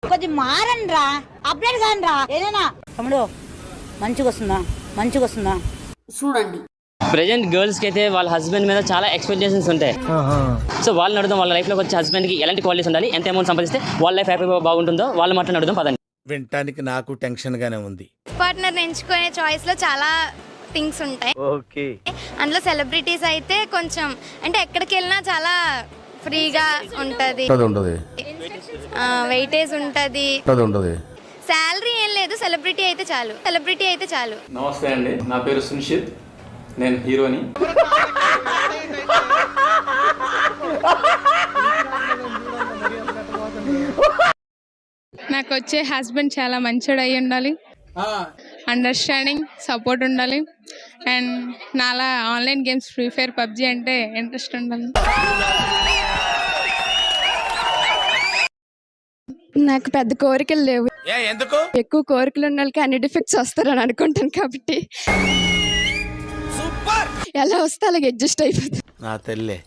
కొంచెం మారండి రా, అప్డేట్ కాని రా ఏదైనా. తమ్ముడు మంచిగా వస్తుందా చూడండి. ప్రెజెంట్ గర్ల్స్కి అయితే వాళ్ళ హస్బెండ్ మీద చాలా ఎక్స్పెక్టేషన్స్ ఉంటాయి. సో వాళ్ళని అడుగుదాం, వాళ్ళ లైఫ్లోకి వచ్చే హస్బెండ్కి ఎలాంటి క్వాలిటీస్ ఉండాలి, ఎంత అమౌంట్ సంపాదిస్తే వాళ్ళ లైఫ్ హ్యాపీగా బాగుంటుందో వాళ్ళ మాటలు అడుగుదాం పదండి. వినటానికి నాకు టెన్షన్గానే ఉంది. పార్ట్నర్ ఎంచుకునే చాయిస్లో చాలా థింగ్స్ ఉంటాయి. ఓకే, అందులో సెలబ్రిటీస్ అయితే కొంచెం అంటే ఎక్కడికి వెళ్ళినా చాలా ఫ్రీగా ఉంటుంది, వెయిటేజ్ ఉంటుంది, శాలరీ ఏం లేదు, సెలబ్రిటీ అయితే చాలు. నమస్తే అండి, నా పేరు సునిషిత్, నేను హీరోని. నాకు వచ్చే హస్బెండ్ చాలా మంచోడు అయి ఉండాలి, అండర్స్టాండింగ్ సపోర్ట్ ఉండాలి, అండ్ నాలా online games free fire PUBG అంటే ఇంట్రెస్ట్ ఉండాలి. నాకు పెద్ద కోరికలు లేవు, ఎందుకు ఎక్కువ కోరికలు ఉన్న వాళ్ళకి అన్ని డిఫెక్ట్స్ వస్తారని అనుకుంటాను కాబట్టి ఎలా వస్తే అలాగే అడ్జస్ట్ అయిపోతుంది. నా తల్లే.